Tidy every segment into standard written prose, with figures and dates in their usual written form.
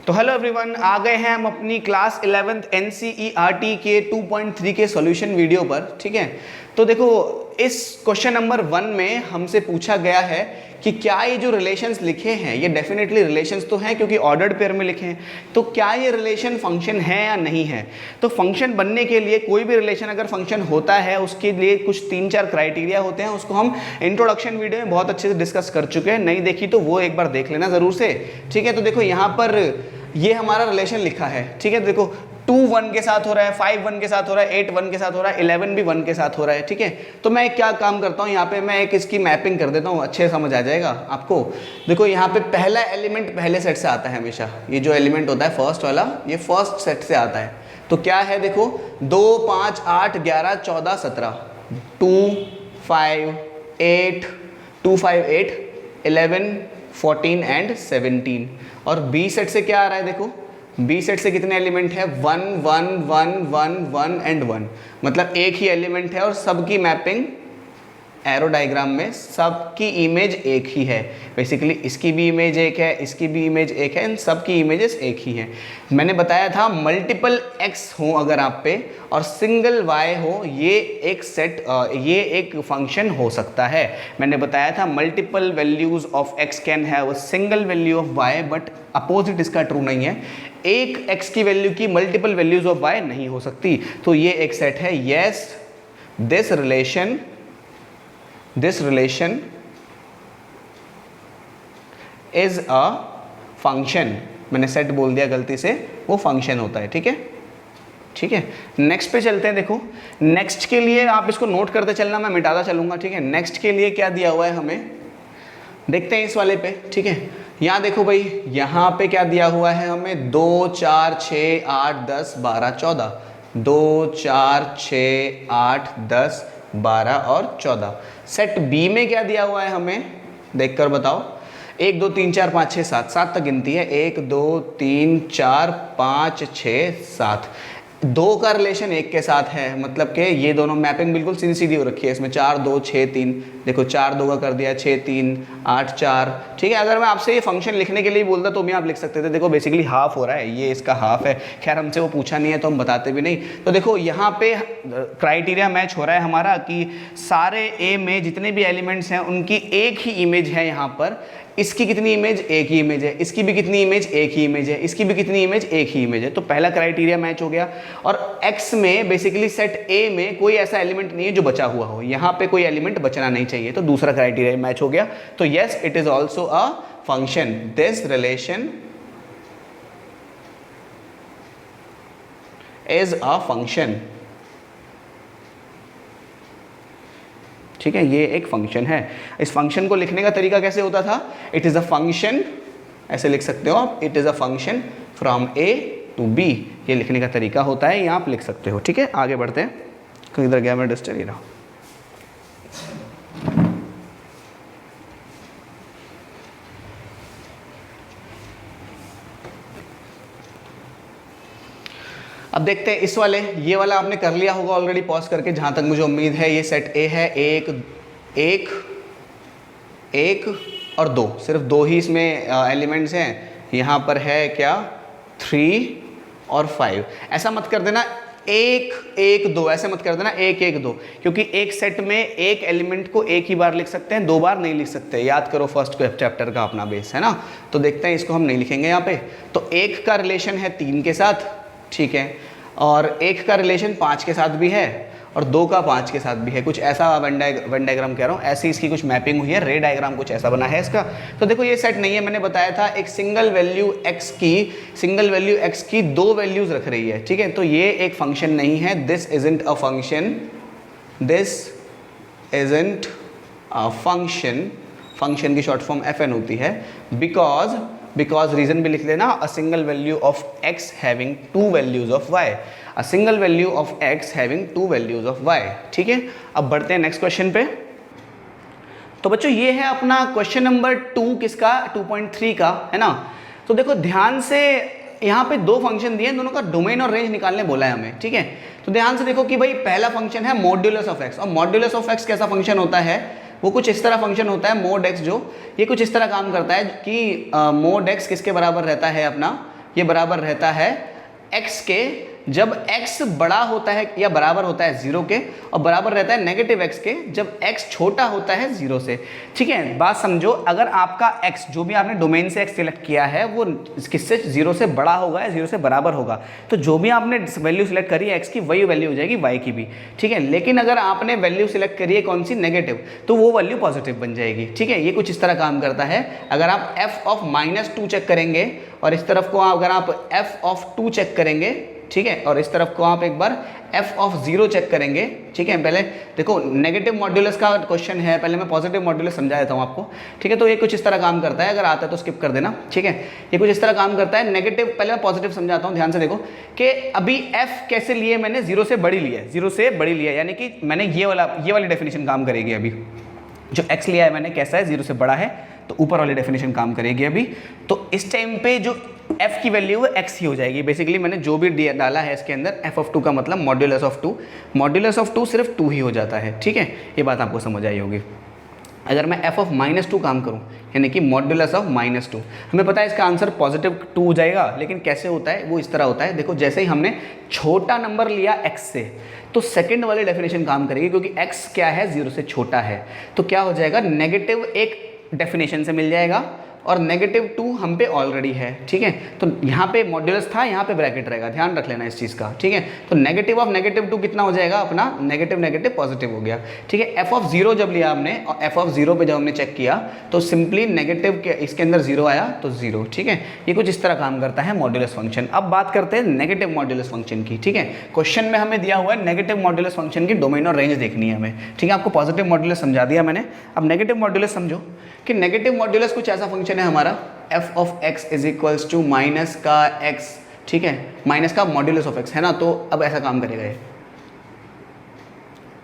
तो hello everyone, आ गए हैं हम अपनी क्लास 11th NCERT के 2.3 के सॉल्यूशन वीडियो पर। ठीक है, तो देखो इस क्वेश्चन नंबर 1 में हमसे पूछा गया है कि क्या ये जो रिलेशंस लिखे हैं ये डेफिनेटली रिलेशंस तो हैं क्योंकि ऑर्डर्ड पेयर में लिखे हैं, तो क्या ये रिलेशन फंक्शन है या नहीं है। तो फंक्शन बनने के लिए कोई भी रिलेशन अगर फंक्शन होता है उसके लिए कुछ 3-4 क्राइटेरिया होते हैं। उसको हम इंट्रोडक्शन वीडियो में बहुत अच्छे से डिस्कस कर चुके हैं, नहीं देखी तो वो एक बार देख लेना ज़रूर से। ठीक है, तो देखो यहाँ पर ये हमारा रिलेशन लिखा है। ठीक है, देखो 2 1 के साथ हो रहा है, 5 1 के साथ हो रहा है, 8 1 के साथ हो रहा है, 11 भी 1 के साथ हो रहा है। ठीक है, तो मैं क्या काम करता हूँ यहाँ पे, मैं एक इसकी मैपिंग कर देता हूँ, अच्छे समझ आ जाएगा आपको। देखो यहाँ पे पहला एलिमेंट पहले सेट से आता है हमेशा, ये जो एलिमेंट होता है फर्स्ट वाला ये फर्स्ट सेट से आता है। तो क्या है देखो 2 5 8 11 14 17 2 5 8 2 5 8 11 14 एंड 17। और बी सेट से क्या आ रहा है देखो, बी सेट से कितने एलिमेंट है 1 1 1 1 1 एंड 1, मतलब एक ही एलिमेंट है और सबकी मैपिंग एरो डायग्राम में सबकी इमेज एक ही है। बेसिकली इसकी भी इमेज एक है, इसकी भी इमेज एक है, इन सबकी इमेजेस एक ही हैं। मैंने बताया था मल्टीपल एक्स हो अगर आप पे और सिंगल वाई हो, ये एक सेट ये एक फंक्शन हो सकता है। मैंने बताया था multiple values of x can have a single value of y, but opposite इसका ट्रू नहीं है, एक एक्स की वैल्यू की मल्टीपल वैल्यूज ऑफ वाई नहीं हो सकती। तो ये एक सेट है। Yes, this relation is a function। मैंने सेट बोल दिया गलती से, वो फंक्शन होता है। ठीक है, ठीक है, नेक्स्ट पे चलते हैं। देखो नेक्स्ट के लिए आप इसको नोट करते चलना, मैं मिटाता चलूंगा। ठीक है, नेक्स्ट के लिए क्या दिया हुआ है हमें, देखते हैं इस वाले पे। ठीक है, यहाँ देखो भाई, यहाँ पे क्या दिया हुआ है हमें 2 4 6 8 10 12 14, 2 4 6 8 10 12 और 14। सेट बी में क्या दिया हुआ है हमें, देखकर बताओ। 1 2 3 4 5 6 7, 7 तक गिनती है, 1 2 3 4 5 6 7। 2 का रिलेशन 1 के साथ है, मतलब कि ये दोनों मैपिंग बिल्कुल सीधी सीधी हो रखी है इसमें। 4 2 6 3, देखो 4 2 का कर दिया, 6 3 8 4। ठीक है, अगर मैं आपसे ये फंक्शन लिखने के लिए बोलता तो भी आप लिख सकते थे। देखो बेसिकली हाफ हो रहा है, ये इसका हाफ है। खैर हमसे वो पूछा नहीं है तो हम बताते भी नहीं। तो देखो यहाँ पे क्राइटेरिया मैच हो रहा है हमारा कि सारे ए में जितने भी एलिमेंट्स हैं उनकी एक ही इमेज है। यहाँ पर इसकी कितनी इमेज, एक ही इमेज है, इसकी भी कितनी इमेज, एक ही इमेज है, इसकी भी कितनी इमेज, एक ही इमेज है। तो पहला क्राइटेरिया मैच हो गया। और x में बेसिकली सेट A में कोई ऐसा एलिमेंट नहीं है जो बचा हुआ हो, यहाँ पे कोई एलिमेंट बचना नहीं चाहिए, तो दूसरा क्राइटेरिया मैच हो गया। तो yes, it is also a function. This relation is a function. ठीक है, ये एक फंक्शन है। इस फंक्शन को लिखने का तरीका कैसे होता था, इट इज अ फंक्शन, ऐसे लिख सकते हो आप, it is a function from A to B, ये लिखने का तरीका होता है, ये आप लिख सकते हो। ठीक है, आगे बढ़ते हैं। किधर गया मैं, डिस्टर ही रहा। अब देखते हैं इस वाले, ये वाला आपने कर लिया होगा ऑलरेडी पॉज करके, जहां तक मुझे उम्मीद है। ये सेट ए है, 1 1 1 और 2, सिर्फ 2 ही इसमें एलिमेंट्स हैं। यहाँ पर है क्या 3 और 5। ऐसा मत कर देना 1 1 2, ऐसे मत कर देना 1 1 2, क्योंकि एक सेट में एक एलिमेंट को एक ही बार लिख सकते हैं, 2 बार नहीं लिख सकते। याद करो फर्स्ट चैप्टर का अपना बेस है ना। तो देखते हैं, इसको हम नहीं लिखेंगे यहाँ पे। तो 1 का रिलेशन है 3 के साथ, ठीक है, और 1 का रिलेशन 5 के साथ भी है और 2 का 5 के साथ भी है। कुछ ऐसा वेन डायग्राम कह रहा हूँ, ऐसी इसकी कुछ मैपिंग हुई है, रे डायग्राम कुछ ऐसा बना है इसका। तो देखो ये सेट नहीं है, मैंने बताया था एक सिंगल वैल्यू x की 2 वैल्यूज रख रही है। ठीक है, तो ये एक फंक्शन नहीं है। This isn't a function, this isn't a function. Function की शॉर्ट फॉर्म fn होती है। बिकॉज रीजन भी लिख लेना, अ single value of x having 2 values of y, a single value of x having 2 values of y। ठीक है, अब बढ़ते हैं नेक्स्ट क्वेश्चन पे। तो बच्चों ये है अपना क्वेश्चन नंबर 2, किसका 2.3 का है ना। तो देखो ध्यान से, यहाँ पे 2 फंक्शन दिए हैं, दोनों का डोमेन और रेंज निकालने बोला है हमें। ठीक है, तो ध्यान से देखो कि भाई पहला फंक्शन है मॉड्यूलस ऑफ x, और मॉड्यूलस ऑफ x कैसा फंक्शन होता है, वो कुछ इस तरह फंक्शन होता है मोड x, जो ये कुछ इस तरह काम करता है कि मोड x किसके बराबर रहता है अपना ये बराबर रहता है x के जब x बड़ा होता है या बराबर होता है 0 के, और बराबर रहता है नेगेटिव x के जब x छोटा होता है 0 से। ठीक है, बात समझो, अगर आपका x जो भी आपने डोमेन से x सिलेक्ट किया है वो किससे 0 से बड़ा होगा या 0 से बराबर होगा, तो जो भी आपने वैल्यू सिलेक्ट करी है x की वही वैल्यू हो जाएगी y की भी। ठीक है, लेकिन अगर आपने वैल्यू सिलेक्ट करी है कौन सी, नेगेटिव, तो वो वैल्यू पॉजिटिव बन जाएगी। ठीक है, ये कुछ इस तरह काम करता है। अगर आप f ऑफ -2 चेक करेंगे और इस तरफ को अगर आप f ऑफ 2 चेक करेंगे, ठीक है, और इस तरफ को आप एक बार f ऑफ 0 चेक करेंगे। ठीक है, पहले देखो नेगेटिव मॉड्यूलस का क्वेश्चन है, पहले मैं पॉजिटिव मॉड्यूलस समझा देता हूँ आपको। ठीक है, तो ये कुछ इस तरह काम करता है, अगर आता है तो स्किप कर देना। ठीक है, ये कुछ इस तरह काम करता है। नेगेटिव पहले मैं पॉजिटिव समझाता हूँ, ध्यान से देखो कि अभी f कैसे लिए, मैंने 0 से बड़ी लिया है, 0 से बड़ी लिया, यानी कि मैंने ये वाली डेफिनेशन काम करेगी। अभी जो x लिया है मैंने कैसा है, 0 से बड़ा है, तो ऊपर वाली डेफिनेशन काम करेगी अभी। तो इस टाइम पे जो f की वैल्यू है x ही हो जाएगी। बेसिकली मैंने जो भी डाला है इसके अंदर, f ऑफ 2 का मतलब मॉड्यूलस ऑफ 2, मॉड्यूलस ऑफ 2 सिर्फ 2 ही हो जाता है। ठीक है, ये बात आपको समझ आई होगी। अगर मैं f ऑफ -2 काम करूं, यानी कि मॉड्यूलस ऑफ -2, हमें पता है इसका आंसर पॉजिटिव 2 हो जाएगा, लेकिन कैसे होता है वो इस तरह होता है। देखो, जैसे ही हमने छोटा नंबर लिया x से, तो सेकंड वाली डेफिनेशन काम करेगी, क्योंकि x क्या है, 0 से छोटा है, तो क्या हो जाएगा, नेगेटिव एक डेफिनेशन से मिल जाएगा और -2 हम पे ऑलरेडी है। ठीक है, तो यहाँ पे मॉड्यूलस था, यहाँ पे ब्रैकेट रहेगा, ध्यान रख लेना इस चीज़ का। ठीक है, तो नेगेटिव ऑफ -2 कितना हो जाएगा अपना, नेगेटिव पॉजिटिव हो गया। ठीक है, f ऑफ 0 जब लिया हमने और f ऑफ 0 पे जब हमने चेक किया तो सिंपली नेगेटिव के इसके अंदर 0 आया तो 0। ठीक है, ये कुछ इस तरह काम करता है मॉड्यूलस फंक्शन। अब बात करते हैं नेगेटिव मॉड्यूलस फंक्शन की। ठीक है, क्वेश्चन में हमें दिया हुआ है नेगेटिव मॉड्यूलस फंक्शन की डोमेन और रेंज देखनी है हमें। ठीक है, आपको पॉजिटिव मॉड्यूलस समझा दिया मैंने, अब नेगेटिव मॉड्यूलस समझो कि नेगेटिव मॉड्यूलस कुछ ऐसा फंक्शन है हमारा f of x is equals to minus का x। ठीक है, माइनस का मॉड्यूलस ऑफ x है ना, तो अब ऐसा काम करेगा ये।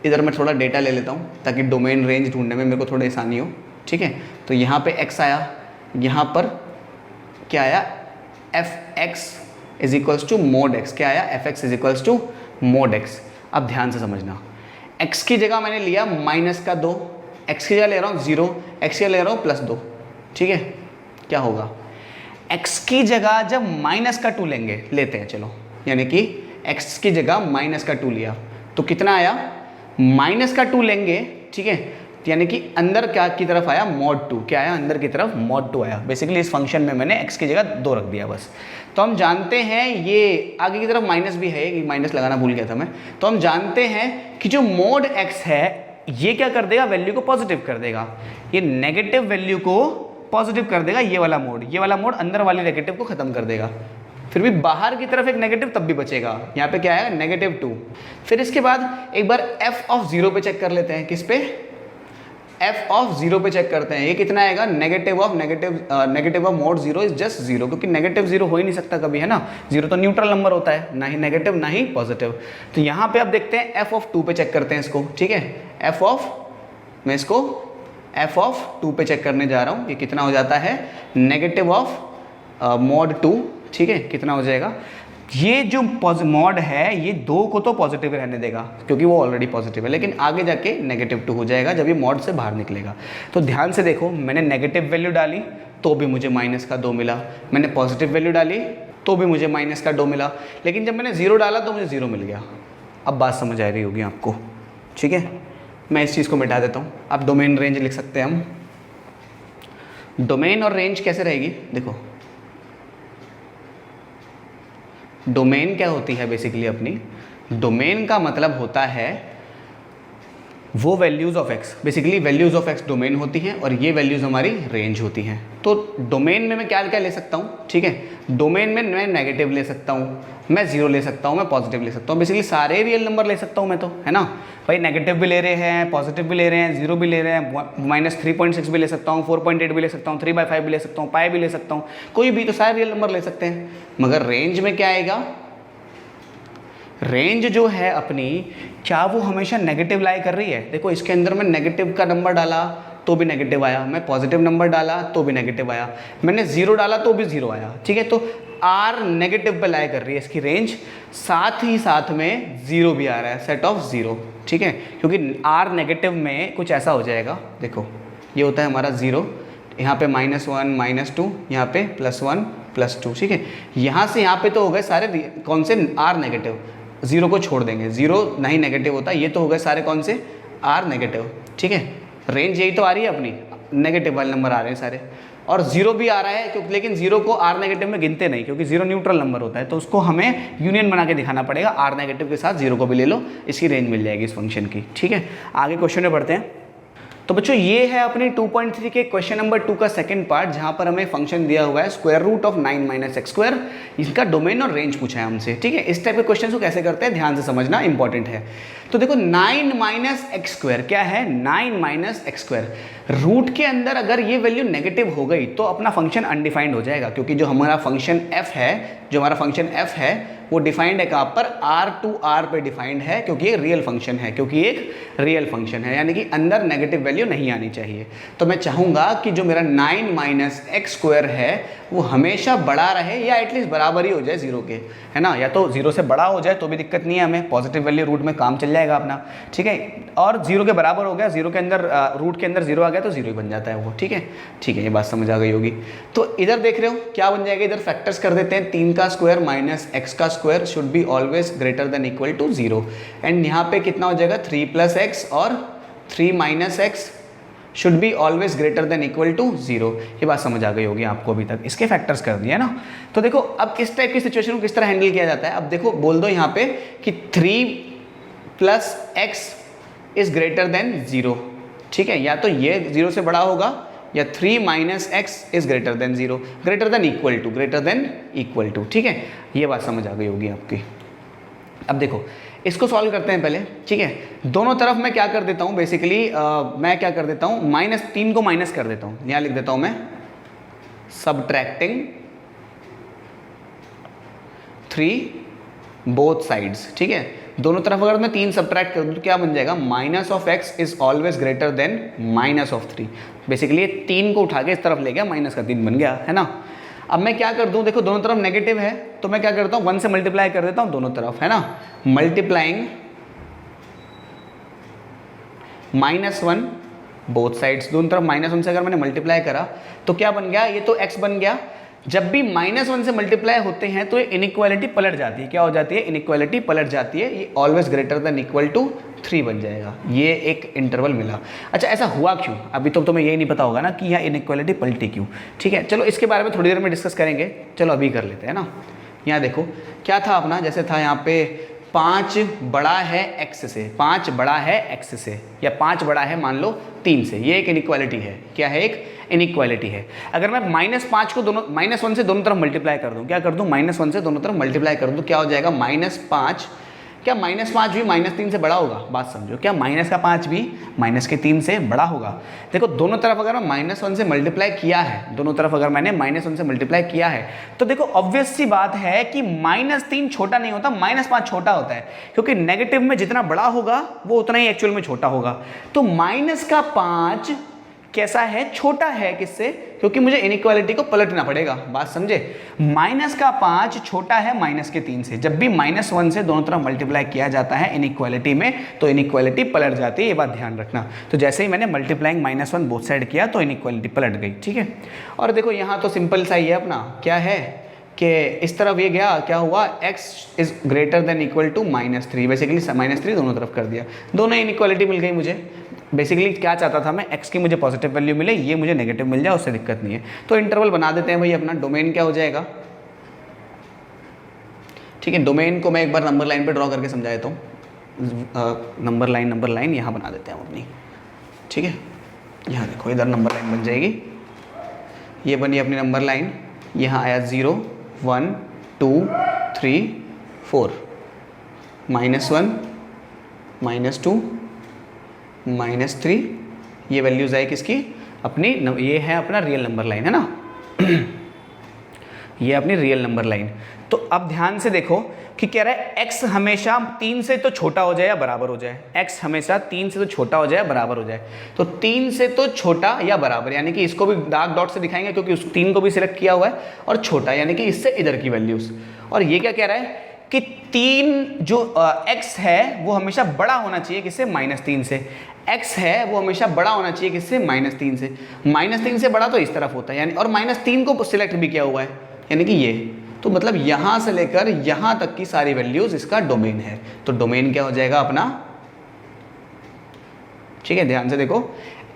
इधर मैं थोड़ा डेटा ले लेता हूँ ताकि डोमेन रेंज ढूंढने में मेरे को थोड़ी आसानी हो। ठीक है, तो यहाँ पे x आया, यहाँ पर क्या आया, f x is equals to mod x. क्या आया, f x is equals to mod x. अब ध्यान से समझना, x की जगह मैंने लिया -2, x की जगह ले रहा हूँ 0, x की जगह ले रहा हूँ +2। ठीक है, क्या होगा, x की जगह जब -2 लेते हैं, चलो, यानी कि x की जगह -2 लिया तो कितना आया, -2 लेंगे। ठीक है, यानी कि अंदर क्या की तरफ आया, mod 2। क्या आया, अंदर की तरफ mod 2 आया। बेसिकली इस फंक्शन में मैंने x की जगह 2 रख दिया बस। तो हम जानते हैं ये आगे की तरफ माइनस भी है, माइनस लगाना भूल गया था मैं। तो हम जानते हैं कि जो mod x है ये क्या कर देगा, वैल्यू को पॉजिटिव कर देगा, ये नेगेटिव वैल्यू को पॉजिटिव कर देगा। ये वाला मोड अंदर वाली नेगेटिव को खत्म कर देगा। फिर भी बाहर की तरफ एक नेगेटिव तब भी बचेगा, यहाँ पे क्या है, -2। फिर इसके बाद एक बार f ऑफ 0 पे चेक कर लेते हैं। किस पे, f ऑफ 0 पे चेक करते हैं, ये कितना आएगा, negative of mode 0 is just 0, क्योंकि नेगेटिव 0 हो ही नहीं सकता कभी, है ना। 0 तो न्यूट्रल नंबर होता है, ना ही नेगेटिव ना ही पॉजिटिव। तो यहाँ पे अब देखते हैं f ऑफ 2 पे चेक करते हैं इसको। ठीक है, मैं इसको f ऑफ 2 पे चेक करने जा रहा हूँ, ये कितना हो जाता है, नेगेटिव ऑफ मोड 2। ठीक है, कितना हो जाएगा, ये जो मॉड है ये 2 को तो पॉजिटिव रहने देगा क्योंकि वो ऑलरेडी पॉजिटिव है, लेकिन आगे जाके -2 हो जाएगा जब ये मॉड से बाहर निकलेगा। तो ध्यान से देखो, मैंने नेगेटिव वैल्यू डाली तो भी मुझे -2 मिला, मैंने पॉजिटिव वैल्यू डाली तो भी मुझे -2 मिला, लेकिन जब मैंने 0 डाला तो मुझे 0 मिल गया। अब बात समझ आ रही होगी आपको। ठीक है, मैं इस चीज़ को मिटा देता हूँ। अब डोमेन रेंज लिख सकते हैं हम। डोमेन और रेंज कैसे रहेगी, देखो, डोमेन क्या होती है बेसिकली अपनी, डोमेन का मतलब होता है वो values of x, basically values of x domain होती हैं और ये वैल्यूज़ हमारी रेंज होती हैं। तो डोमेन में मैं क्या क्या ले सकता हूँ, ठीक है, डोमेन में मैं नेगेटिव ले सकता हूँ, मैं 0 ले सकता हूँ, मैं पॉजिटिव ले सकता हूँ, बेसिकली सारे रियल नंबर ले सकता हूँ मैं, तो है ना भाई, नेगेटिव भी ले रहे हैं, पॉजिटिव भी ले रहे हैं, 0 भी ले रहे हैं, -3.6 भी ले सकता हूँ, 4.8 भी ले सकता हूँ, 3/5 भी ले सकता हूँ, पाई भी ले सकता हूँ, कोई भी, तो सारे रियल नंबर ले सकते हैं। मगर रेंज में क्या आएगा, रेंज जो है अपनी, क्या वो हमेशा नेगेटिव लाई कर रही है। देखो, इसके अंदर मैं नेगेटिव का नंबर डाला तो भी नेगेटिव आया, मैं पॉजिटिव नंबर डाला तो भी नेगेटिव आया, मैंने 0 डाला तो भी 0 आया। ठीक है, तो R नेगेटिव पे लाई कर रही है इसकी रेंज, साथ ही साथ में 0 भी आ रहा है, सेट ऑफ 0। ठीक है, क्योंकि R नेगेटिव में कुछ ऐसा हो जाएगा, देखो ये होता है हमारा 0, यहाँ पे -1 -2, यहाँ पे +1 +2, ठीक है। यहाँ से यहाँ पे तो हो गए सारे कौन से आर नेगेटिव, जीरो को छोड़ देंगे, जीरो नहीं नेगेटिव होता, ये तो हो गए सारे कौन से आर नेगेटिव, ठीक है। रेंज यही तो आ रही है अपनी, नेगेटिव वाले नंबर आ रहे हैं सारे, और जीरो भी आ रहा है क्योंकि, लेकिन जीरो को आर नेगेटिव में गिनते नहीं क्योंकि जीरो न्यूट्रल नंबर होता है, तो उसको हमें यूनियन बना के दिखाना पड़ेगा, आर नेगेटिव के साथ जीरो को भी ले लो, इसकी रेंज मिल जाएगी इस फंक्शन की, ठीक है। आगे क्वेश्चन में बढ़ते हैं। तो बच्चों ये है अपनी 2.3 के क्वेश्चन नंबर 2 का सेकंड पार्ट, जहां पर हमें फंक्शन दिया हुआ है स्क्वायर रूट ऑफ 9 - x², इसका डोमेन और रेंज पूछा है हमसे, ठीक है। इस टाइप के क्वेश्चन को कैसे करते हैं ध्यान से समझना, इंपॉर्टेंट है। तो देखो 9 - x² क्या है, 9 - x², रूट के अंदर अगर ये वैल्यू नेगेटिव हो गई तो अपना फंक्शन अनडिफाइंड हो जाएगा, क्योंकि जो हमारा फंक्शन f है वो डिफाइंड है कहाँ पर, R to R पे डिफाइंड है, क्योंकि ये रियल फंक्शन है, यानी कि अंदर नेगेटिव वैल्यू नहीं आनी चाहिए। तो मैं चाहूँगा कि जो मेरा 9 - x² है वो हमेशा बड़ा रहे या एटलीस्ट बराबर ही हो जाए जीरो के, है ना, या तो जीरो से बड़ा हो जाए तो भी दिक्कत नहीं है हमें, पॉजिटिव वैल्यू रूट में काम चल जाएगा अपना, ठीक है। और जीरो के बराबर हो गया, जीरो के अंदर रूट के अंदर जीरो आ गया तो जीरो ही बन जाता है वो, ठीक है, ये बात समझ आ गई होगी। तो इधर देख रहे हो क्या बन जाएगा, इधर फैक्टर्स कर देते हैं, 3 का स्क्वायर माइनस x का square should be always greater than equal to 0, and यहाँ पे कितना हो जाएगा 3 + x और 3 - x should be always greater than equal to 0। ये बात समझ आ गई होगी आपको अभी तक, इसके फैक्टर्स कर दिए ना। तो देखो अब इस टाइप की सिचुएशन को किस तरह हैंडल किया जाता है, अब देखो बोल दो यहाँ पे कि 3 + x इज ग्रेटर देन 0, ठीक है, या तो ये 0 से बड़ा होगा या 3 - x is greater than 0, greater than equal to, ठीक है। ये बात समझ आ गई होगी आपकी। अब देखो इसको सॉल्व करते हैं पहले, ठीक है। दोनों तरफ मैं क्या कर देता हूँ बेसिकली, मैं क्या कर देता हूँ, -3 को माइनस कर देता हूँ, यहाँ लिख देता हूँ मैं सबट्रैक्टिंग 3 बोथ साइड्स, ठीक है। दोनों तरफ अगर मैं 3 सब्ट्रैक्ट कर दूँ तो क्या बन जाएगा, -(x) is always greater then -3। Basically 3 को उठा के इस तरफ ले गया, माइनस का 3 बन गया, है ना। अब मैं क्या कर दूं, देखो दोनों तरफ नेगेटिव है तो मैं क्या करता हूं, 1 से मल्टीप्लाई कर देता हूं दोनों तरफ, है ना, मल्टीप्लाइंग -1 बोथ साइड्स, दोनों तरफ -1 से अगर मैंने मल्टीप्लाई करा तो क्या बन गया, ये तो x बन गया। जब भी -1 से मल्टीप्लाई होते हैं तो ये इनइक्वालिटी पलट जाती है, क्या हो जाती है, इनइक्वालिटी पलट जाती है, ये always greater than equal to 3 बन जाएगा, ये एक इंटरवल मिला। अच्छा ऐसा हुआ क्यों, अभी तो तुम्हें यही नहीं पता होगा ना कि यहाँ इनइक्वालिटी पलटी क्यों, ठीक है। चलो इसके बारे में थोड़ी देर में डिस्कस करेंगे, चलो अभी कर लेते हैं ना। यहाँ देखो क्या था अपना, जैसे था यहाँ पे 5 बड़ा है x से, 5 बड़ा है x से, या 5 बड़ा है मान लो 3 से, ये एक इनइक्वालिटी है, क्या है, एक इनइक्वालिटी है। अगर मैं -5 को दोनों -1 से दोनों तरफ मल्टीप्लाई कर दूं, क्या कर दूं, -1 से दोनों तरफ मल्टीप्लाई कर दूं, क्या हो जाएगा, -5, क्या -5 भी -3 से बड़ा होगा, बात समझो, क्या -5 भी -3 से बड़ा होगा। देखो दोनों तरफ अगर मैं -1 से मल्टीप्लाई किया है, दोनों तरफ अगर मैंने -1 से मल्टीप्लाई किया है तो देखो ऑब्वियस सी बात है कि -3 छोटा नहीं होता, -5 छोटा होता है, क्योंकि नेगेटिव में जितना बड़ा होगा वो उतना ही एक्चुअल में छोटा होगा। तो -5 कैसा है, छोटा है, किससे, क्योंकि मुझे इनइक्वालिटी को पलटना पड़ेगा, बात समझे। -5 छोटा है -3 से, जब भी -1 से दोनों तरफ मल्टीप्लाई किया जाता है इनइक्वालिटी में तो इनइक्वालिटी पलट जाती है, ये बात ध्यान रखना। तो जैसे ही मैंने मल्टीप्लाइंग -1 बोथ साइड किया तो इनइक्वालिटी पलट गई, ठीक है। और देखो यहाँ तो सिंपल सा ही है अपना, क्या है कि इस तरफ ये गया, क्या हुआ, x is greater than equal to -3, basically -3 दोनों तरफ कर दिया, दोनों इनइक्वालिटी मिल गई मुझे। बेसिकली क्या चाहता था मैं, x की मुझे पॉजिटिव वैल्यू मिले, ये मुझे नेगेटिव मिल जाए, उससे दिक्कत नहीं है। तो इंटरवल बना देते हैं भाई, अपना डोमेन क्या हो जाएगा, ठीक है। डोमेन को मैं एक बार नंबर लाइन पे ड्रॉ करके समझा देता हूँ, नंबर लाइन यहाँ बना देते हैं हम अपनी, ठीक है। यहाँ देखो इधर नंबर लाइन बन जाएगी, ये बनी अपनी नंबर लाइन, यहाँ आया 0 1 2 3 4, -1 -2 -3, ये वैल्यूज आए किसकी, अपनी, ये है अपना रियल नंबर लाइन, है ना ये अपनी रियल नंबर लाइन। तो अब ध्यान से देखो कि कह रहा है x हमेशा 3 से तो छोटा हो जाए या बराबर हो जाए, x हमेशा 3 से तो छोटा हो जाए या बराबर हो जाए। तो 3 से तो छोटा या बराबर, यानी कि इसको भी डार्क डॉट से दिखाएंगे क्योंकि उस 3 को भी सिलेक्ट किया हुआ है, और छोटा यानी कि इससे इधर की वैल्यूज। और ये क्या कह रहा है कि 3 जो x है वो हमेशा बड़ा होना चाहिए किससे, -3 से, x है वो हमेशा बड़ा होना चाहिए किससे, -3 से। -3 से बड़ा तो इस तरफ होता है, यानी और -3 को सिलेक्ट भी किया हुआ है, यानी कि ये, तो मतलब यहाँ से लेकर यहाँ तक की सारी वैल्यूज इसका डोमेन है। तो डोमेन क्या हो जाएगा अपना, ठीक है, ध्यान से देखो,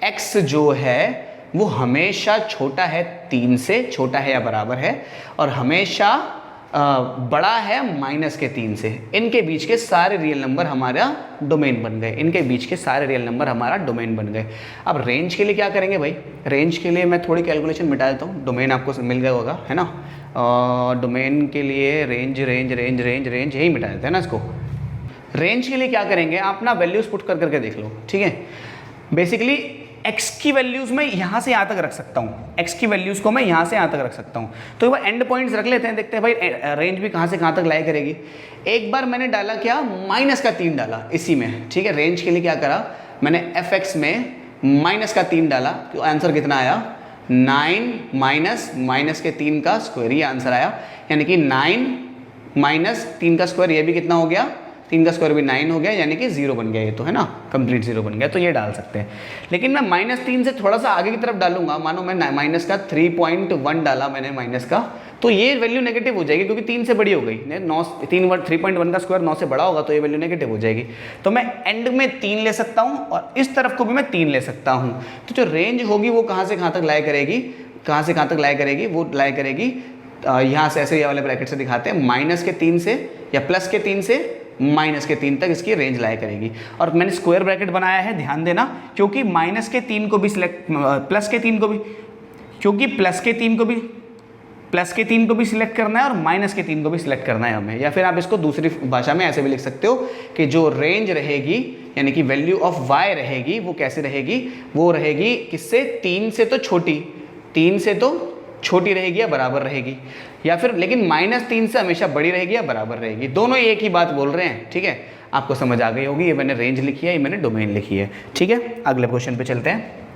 x जो है वो हमेशा छोटा है 3 से, छोटा है या बराबर है, और हमेशा बड़ा है -3 से। इनके बीच के सारे रियल नंबर हमारा डोमेन बन गए, इनके बीच के सारे रियल नंबर हमारा डोमेन बन गए। अब रेंज के लिए क्या करेंगे भाई, रेंज के लिए मैं थोड़ी कैलकुलेशन मिटा देता हूँ, डोमेन आपको मिल गया होगा, है ना। डोमेन के लिए range range range range range यही मिटा देते हैं ना इसको। रेंज के लिए क्या करेंगे, आप ना वैल्यूज पुट कर करके देख लो, ठीक है। बेसिकली x की वैल्यूज मैं यहाँ से यहाँ तक रख सकता हूँ, x की वैल्यूज को मैं यहाँ से यहाँ तक रख सकता हूँ। तो एक बार एंड पॉइंट्स रख लेते हैं, देखते हैं भाई रेंज भी कहाँ से कहाँ तक लाई करेगी। एक बार मैंने डाला क्या, -3 डाला इसी में, ठीक है। रेंज के लिए क्या करा मैंने, fx में -3 डाला, तो आंसर कितना आया, 9 -3 का स्क्वायर, ये आंसर आया। यानी कि 9 -3 का स्क्वायर, ये भी कितना हो गया, 3 का स्क्वायर भी 9 हो गया, यानी कि 0 बन गया, ये तो है ना, कंप्लीट 0 बन गया। तो ये डाल सकते हैं, लेकिन मैं -3 से थोड़ा सा आगे की तरफ डालूंगा। मानो मैं -3.1 डाला मैंने माइनस का, तो ये वैल्यू नेगेटिव हो जाएगी, क्योंकि 3 से बड़ी हो गई। 3.1 का स्क्वायर 9 से बड़ा होगा, तो ये वैल्यू नेगेटिव हो जाएगी। तो मैं एंड में 3 ले सकता हूँ, और इस तरफ को भी मैं 3 ले सकता हूँ। तो जो रेंज होगी वो कहाँ से कहाँ तक लाई करेगी, कहाँ से कहाँ तक लाई करेगी, वो लाई करेगी यहाँ से, ऐसे ये वाले ब्रैकेट से दिखाते हैं, -3 से या +3 से -3 तक इसकी रेंज लाया करेगी। और मैंने स्क्वायर ब्रैकेट बनाया है, ध्यान देना, क्योंकि -3 को भी सिलेक्ट, +3 को भी, क्योंकि +3 को भी सिलेक्ट करना है और -3 को भी सिलेक्ट करना है हमें। या फिर आप इसको दूसरी भाषा में ऐसे भी लिख सकते हो कि जो रेंज रहेगी, यानी कि वैल्यू ऑफ y रहेगी, वो कैसे रहेगी, वो रहेगी किससे, 3 से तो छोटी, 3 से तो छोटी रहेगी या बराबर रहेगी, या फिर लेकिन -3 से हमेशा बड़ी रहेगी या बराबर रहेगी। दोनों एक ही बात बोल रहे हैं, ठीक है। आपको समझ आ गई होगी, ये मैंने रेंज लिखी है, ये मैंने डोमेन लिखी है, ठीक है। अगले क्वेश्चन पे चलते हैं।